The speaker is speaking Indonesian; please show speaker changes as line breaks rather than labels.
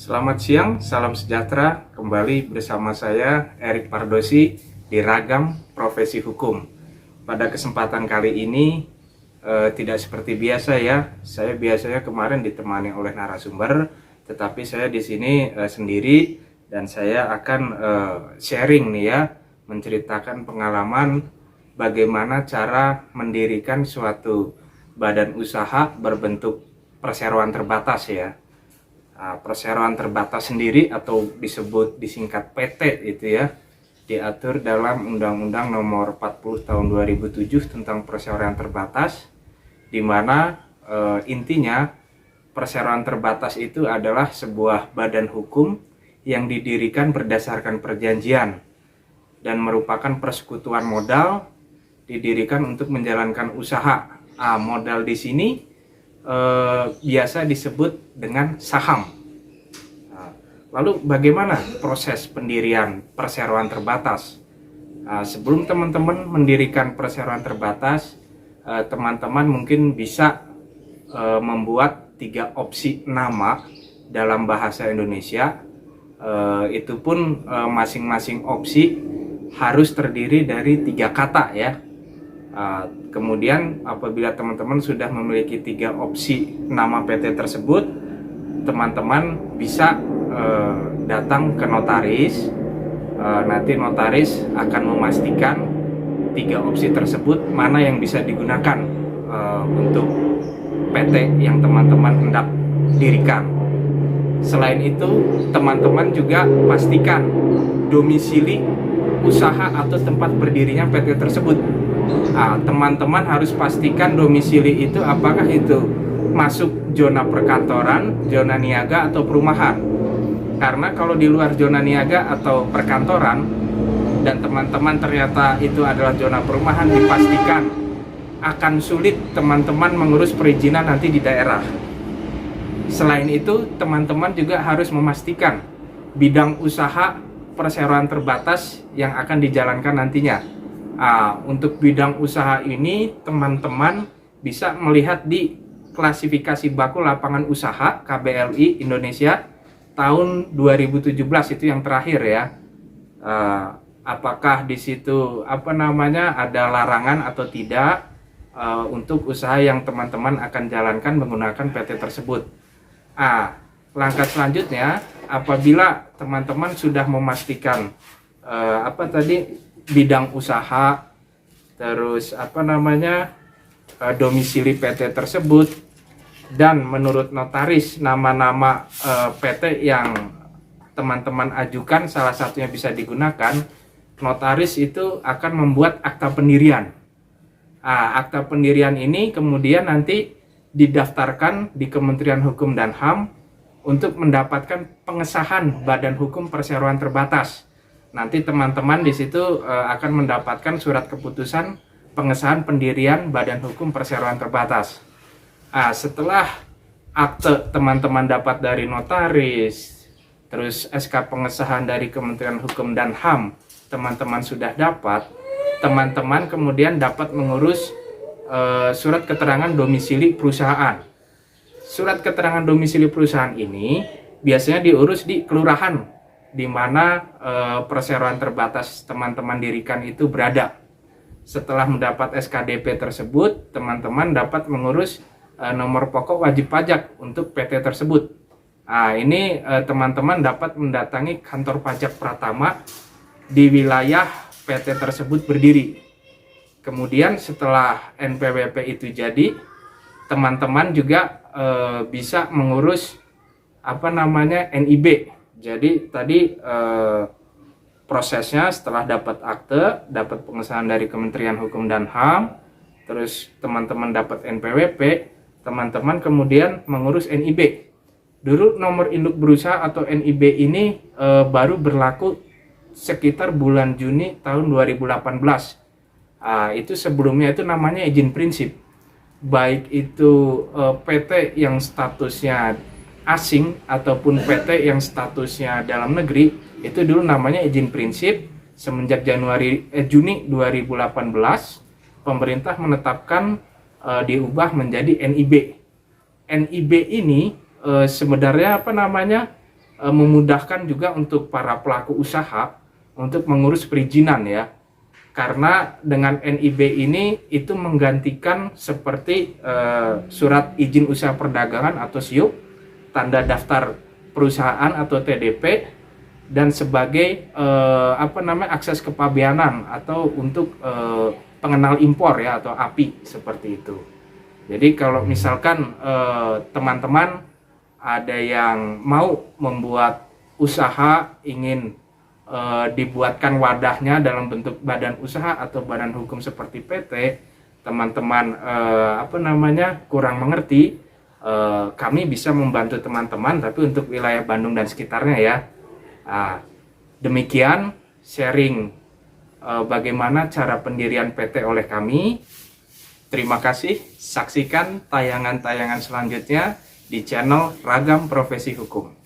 Selamat siang, salam sejahtera. Kembali bersama saya Erik Pardosi di Ragam Profesi Hukum. Pada kesempatan kali ini tidak seperti biasa ya. Saya biasanya kemarin ditemani oleh narasumber, tetapi saya di sini sendiri dan saya akan sharing nih ya, menceritakan pengalaman bagaimana cara mendirikan suatu badan usaha berbentuk perseroan terbatas ya. Perseroan terbatas sendiri atau disingkat PT itu ya, diatur dalam Undang-Undang Nomor 40 Tahun 2007 tentang perseroan terbatas, di mana intinya perseroan terbatas itu adalah sebuah badan hukum yang didirikan berdasarkan perjanjian dan merupakan persekutuan modal didirikan untuk menjalankan usaha. Modal di sini biasa disebut dengan saham. Lalu bagaimana proses pendirian perseroan terbatas? Sebelum teman-teman mendirikan perseroan terbatas, teman-teman mungkin bisa membuat 3 opsi nama dalam bahasa Indonesia. Itu pun masing-masing opsi harus terdiri dari 3 kata ya. Kemudian apabila teman-teman sudah memiliki 3 opsi nama PT tersebut, teman-teman bisa datang ke notaris. Nanti notaris akan memastikan 3 opsi tersebut mana yang bisa digunakan untuk PT yang teman-teman hendak dirikan. Selain itu, teman-teman juga pastikan domisili usaha atau tempat berdirinya PT tersebut. Teman-teman harus pastikan domisili itu apakah itu masuk zona perkantoran, zona niaga, atau perumahan. Karena kalau di luar zona niaga atau perkantoran dan teman-teman ternyata itu adalah zona perumahan, dipastikan akan sulit teman-teman mengurus perizinan nanti di daerah. Selain itu, teman-teman juga harus memastikan bidang usaha perseroan terbatas yang akan dijalankan nantinya. Untuk bidang usaha ini teman-teman bisa melihat di klasifikasi baku lapangan usaha KBLI Indonesia tahun 2017 itu yang terakhir ya. Apakah di situ ada larangan atau tidak untuk usaha yang teman-teman akan jalankan menggunakan PT tersebut. Langkah selanjutnya, apabila teman-teman sudah memastikan bidang usaha, terus domisili PT tersebut, dan menurut notaris nama-nama PT yang teman-teman ajukan salah satunya bisa digunakan, notaris itu akan membuat akta pendirian. Akta pendirian ini kemudian nanti didaftarkan di Kementerian Hukum dan HAM untuk mendapatkan pengesahan Badan Hukum Perseroan Terbatas. Nanti teman-teman di situ akan mendapatkan surat keputusan pengesahan pendirian Badan Hukum Perseroan Terbatas. Setelah akte teman-teman dapat dari notaris, terus SK pengesahan dari Kementerian Hukum dan HAM teman-teman sudah dapat, teman-teman kemudian dapat mengurus surat keterangan domisili perusahaan. Surat keterangan domisili perusahaan ini biasanya diurus di kelurahan di mana perseroan terbatas teman-teman dirikan itu berada. Setelah mendapat SKDP tersebut, teman-teman dapat mengurus nomor pokok wajib pajak untuk PT tersebut. Ini teman-teman dapat mendatangi kantor pajak Pratama di wilayah PT tersebut berdiri. Kemudian setelah NPWP itu jadi, teman-teman juga bisa mengurus NIB. Jadi tadi prosesnya setelah dapat akte, dapat pengesahan dari Kementerian Hukum dan HAM, terus teman-teman dapat NPWP, teman-teman kemudian mengurus NIB. Dulu nomor induk berusaha atau NIB ini baru berlaku sekitar bulan Juni tahun 2018. Itu sebelumnya itu namanya izin prinsip. Baik itu PT yang statusnya asing ataupun PT yang statusnya dalam negeri, itu dulu namanya izin prinsip. Semenjak Juni 2018 pemerintah menetapkan diubah menjadi NIB. NIB ini sebenarnya memudahkan juga untuk para pelaku usaha untuk mengurus perizinan ya. Karena dengan NIB ini itu menggantikan seperti surat izin usaha perdagangan atau SIUP, tanda daftar perusahaan atau TDP, dan sebagai akses kepabeanan atau untuk pengenal impor ya atau API seperti itu. Jadi kalau misalkan teman-teman ada yang mau membuat usaha, ingin dibuatkan wadahnya dalam bentuk badan usaha atau badan hukum seperti PT, teman-teman kurang mengerti, kami bisa membantu teman-teman, tapi untuk wilayah Bandung dan sekitarnya ya. Demikian sharing bagaimana cara pendirian PT oleh kami. Terima kasih, saksikan tayangan-tayangan selanjutnya di channel Ragam Profesi Hukum.